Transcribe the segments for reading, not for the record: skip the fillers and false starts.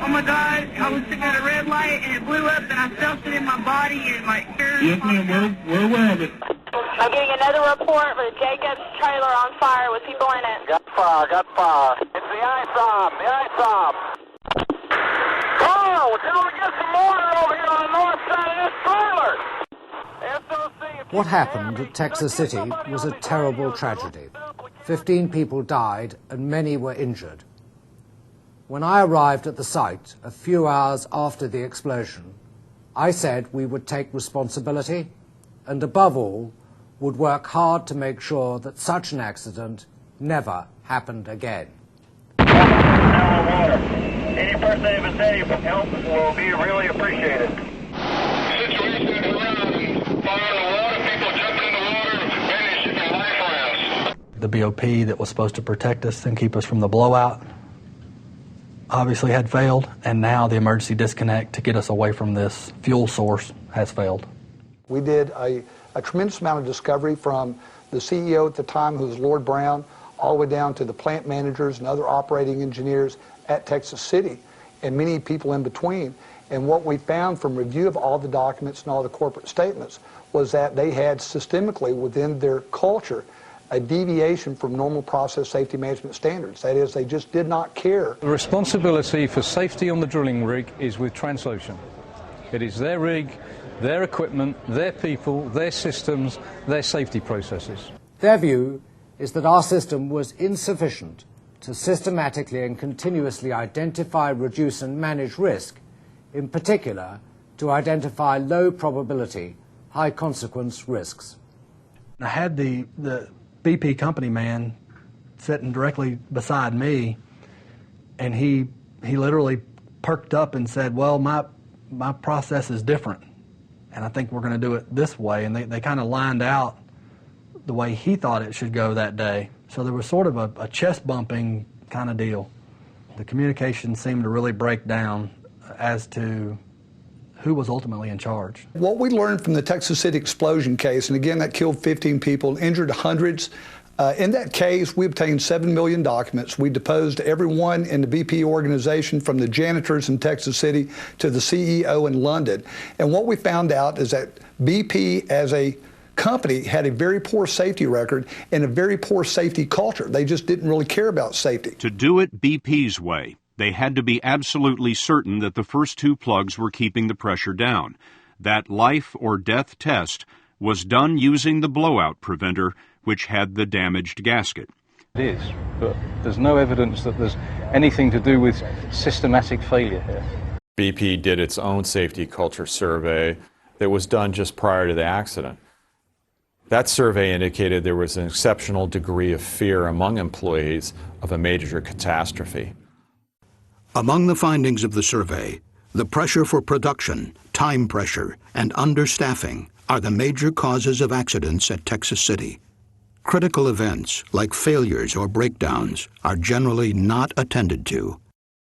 Oh my God, I was sitting at a red light and it blew up and I felt it in my body and my ears. Yes, ma'am, we're aware of it. I'm getting another report for the Jacobs trailer on fire with people in it. Got fire. It's the ISOM. Oh, tell me to get some water over here on the north side of this trailer. What happened at Texas City was a terrible tragedy. 15 people died and many were injured. When I arrived at the site a few hours after the explosion, I said we would take responsibility and, above all, would work hard to make sure that such an accident never happened again. Water. Any person in the vicinity from help will be really appreciated. Situation around fire in the water, people jumping in the water, many shipping life rafts. The BOP that was supposed to protect us and keep us from the blowout obviously had failed, and now the emergency disconnect to get us away from this fuel source has failed. We did a tremendous amount of discovery from the CEO at the time, who was Lord Brown, all the way down to the plant managers and other operating engineers at Texas City, and many people in between. And what we found from review of all the documents and all the corporate statements was that they had systemically within their culture a deviation from normal process safety management standards. That is, they just did not care. The responsibility for safety on the drilling rig is with Transocean. It is their rig, their equipment, their people, their systems, their safety processes. Their view is that our system was insufficient to systematically and continuously identify, reduce and manage risk, in particular to identify low probability, high consequence risks. I had the BP company man sitting directly beside me, and he literally perked up and said, well, my process is different, and I think we're going to do it this way. And they kind of lined out the way he thought it should go that day. So there was sort of a chest bumping kind of deal. The communication seemed to really break down as to who was ultimately in charge. What we learned from the Texas City explosion case, and again that killed 15 people, injured hundreds, in that case we obtained 7 million documents. We deposed everyone in the BP organization, from the janitors in Texas City to the CEO in London. And what we found out is that BP as a company had a very poor safety record and a very poor safety culture. They just didn't really care about safety. To do it BP's way, they had to be absolutely certain that the first two plugs were keeping the pressure down. That life or death test was done using the blowout preventer, which had the damaged gasket. It is, but there's no evidence that there's anything to do with systematic failure here. BP did its own safety culture survey that was done just prior to the accident. That survey indicated there was an exceptional degree of fear among employees of a major catastrophe. Among the findings of the survey, the pressure for production, time pressure, and understaffing are the major causes of accidents at Texas City. Critical events, like failures or breakdowns, are generally not attended to.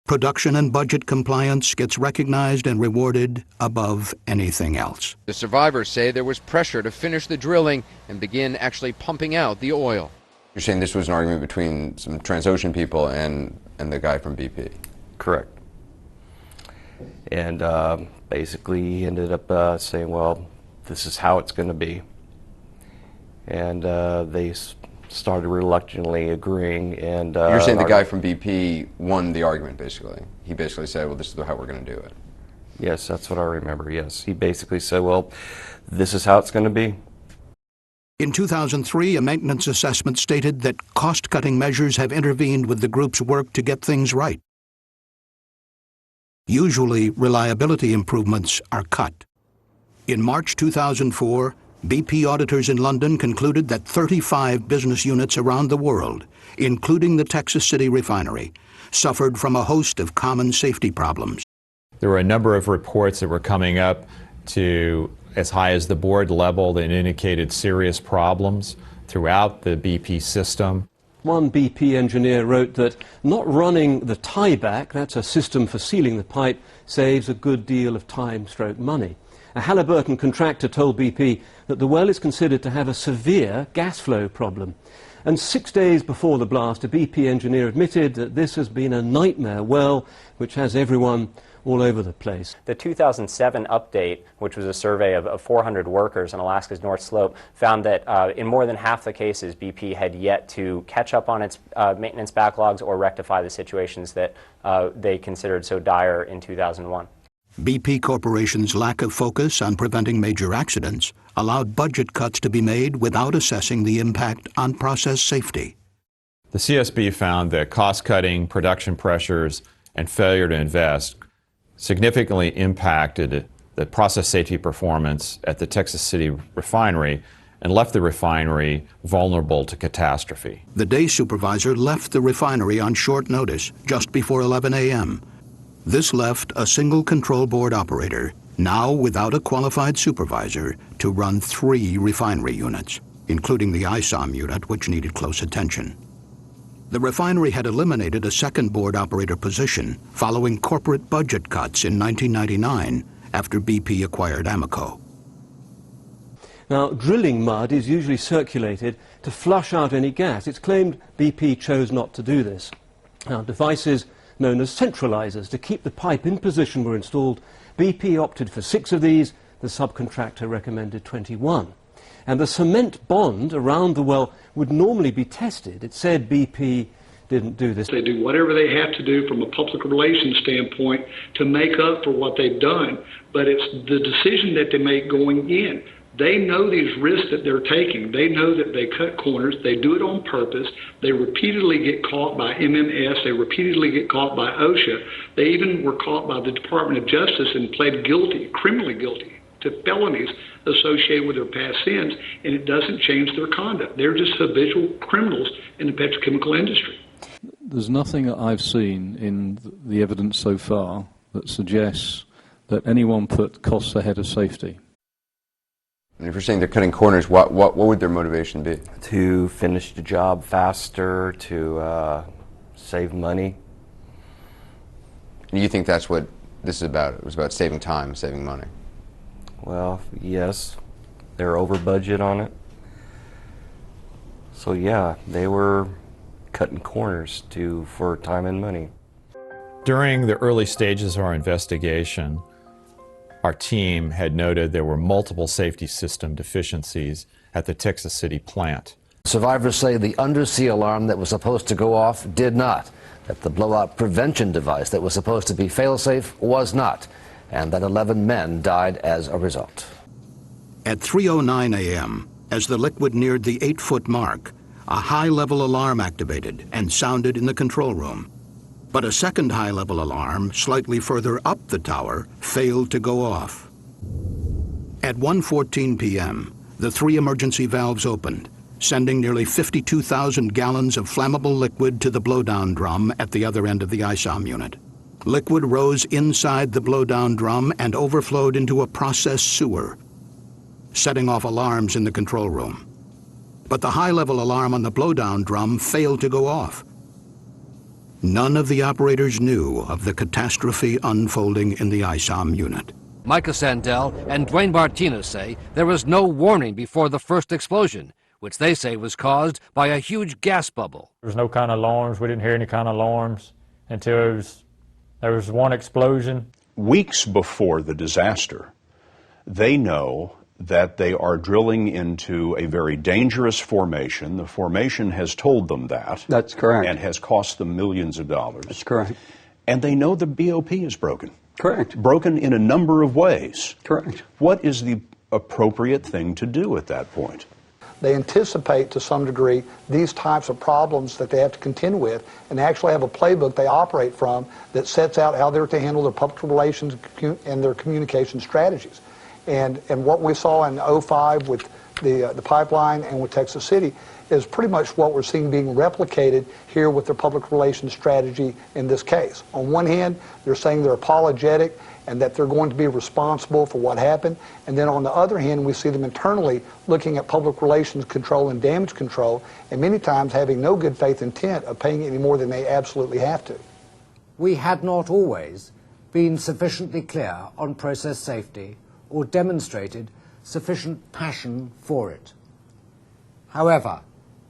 Production and budget compliance gets recognized and rewarded above anything else. The survivors say there was pressure to finish the drilling and begin actually pumping out the oil. You're saying this was an argument between some Transocean people and the guy from BP? Correct. And basically he ended up saying, well, this is how it's going to be. And they started reluctantly agreeing. And you're saying the guy from BP won the argument, basically? He basically said, well, this is how we're going to do it. Yes, that's what I remember, yes. He basically said, well, this is how it's going to be. In 2003, a maintenance assessment stated that cost-cutting measures have intervened with the group's work to get things right. Usually, reliability improvements are cut. In March 2004, BP auditors in London concluded that 35 business units around the world, including the Texas City refinery, suffered from a host of common safety problems. There were a number of reports that were coming up to as high as the board level that indicated serious problems throughout the BP system. One BP engineer wrote that not running the tieback, that's a system for sealing the pipe, saves a good deal of time/money. A Halliburton contractor told BP that the well is considered to have a severe gas flow problem. And 6 days before the blast, a BP engineer admitted that this has been a nightmare well, which has everyone all over the place. The 2007 update, which was a survey of 400 workers on Alaska's North Slope, found that in more than half the cases, BP had yet to catch up on its maintenance backlogs or rectify the situations that they considered so dire in 2001. BP Corporation's lack of focus on preventing major accidents allowed budget cuts to be made without assessing the impact on process safety. The CSB found that cost-cutting, production pressures, and failure to invest significantly impacted the process safety performance at the Texas City refinery and left the refinery vulnerable to catastrophe. The day supervisor left the refinery on short notice, just before 11 a.m. This left a single control board operator, now without a qualified supervisor, to run 3 refinery units, including the ISOM unit, which needed close attention. The refinery had eliminated a second board operator position following corporate budget cuts in 1999 after BP acquired Amoco. Now, drilling mud is usually circulated to flush out any gas. It's claimed BP chose not to do this. Now, devices known as centralizers to keep the pipe in position were installed. BP opted for 6 of these. The subcontractor recommended 21. And the cement bond around the well would normally be tested. It said BP didn't do this. They do whatever they have to do from a public relations standpoint to make up for what they've done. But it's the decision that they make going in. They know these risks that they're taking. They know that they cut corners. They do it on purpose. They repeatedly get caught by MMS. They repeatedly get caught by OSHA. They even were caught by the Department of Justice and pled guilty, criminally guilty, to felonies associated with their past sins, and it doesn't change their conduct. They're just habitual criminals in the petrochemical industry. There's nothing that I've seen in the evidence so far that suggests that anyone put costs ahead of safety. And if you're saying they're cutting corners, what would their motivation be? To finish the job faster, to save money. And you think that's what this is about? It was about saving time, saving money. Well, yes, they're over budget on it. So yeah, they were cutting corners for time and money. During the early stages of our investigation, our team had noted there were multiple safety system deficiencies at the Texas City plant. Survivors say the undersea alarm that was supposed to go off did not, that the blowout prevention device that was supposed to be fail-safe was not, and that 11 men died as a result. At 3:09 a.m., as the liquid neared the 8-foot mark, a high-level alarm activated and sounded in the control room. But a second high-level alarm, slightly further up the tower, failed to go off. At 1:14 p.m., the 3 emergency valves opened, sending nearly 52,000 gallons of flammable liquid to the blowdown drum at the other end of the ISOM unit. Liquid rose inside the blowdown drum and overflowed into a process sewer, setting off alarms in the control room. But the high-level alarm on the blowdown drum failed to go off. None of the operators knew of the catastrophe unfolding in the ISOM unit. Micah Sandell and Dwayne Martinez say there was no warning before the first explosion, which they say was caused by a huge gas bubble. There was no kind of alarms. We didn't hear any kind of alarms until there was one explosion. Weeks before the disaster, they know that they are drilling into a very dangerous formation. The formation has told them that. That's correct. And has cost them millions of dollars. That's correct. And they know the BOP is broken. Correct. Broken in a number of ways. Correct. What is the appropriate thing to do at that point? They anticipate to some degree these types of problems that they have to contend with and actually have a playbook they operate from that sets out how they're to handle their public relations and their communication strategies. And what we saw in 2005 with the pipeline and with Texas City is pretty much what we're seeing being replicated here with their public relations strategy in this case. On one hand, they're saying they're apologetic and that they're going to be responsible for what happened. And then on the other hand, we see them internally looking at public relations control and damage control, and many times having no good faith intent of paying any more than they absolutely have to. We had not always been sufficiently clear on process safety or demonstrated sufficient passion for it. However,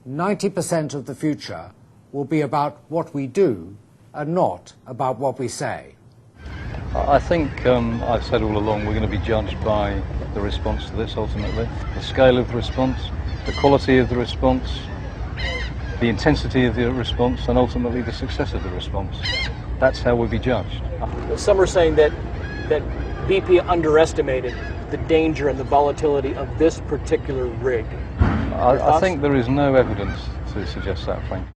90% of the future will be about what we do and not about what we say. I think I've said all along we're going to be judged by the response to this ultimately. The scale of the response, the quality of the response, the intensity of the response, and ultimately the success of the response. That's how we'll be judged. Some are saying that BP underestimated the danger and the volatility of this particular rig. I think there is no evidence to suggest that, frankly.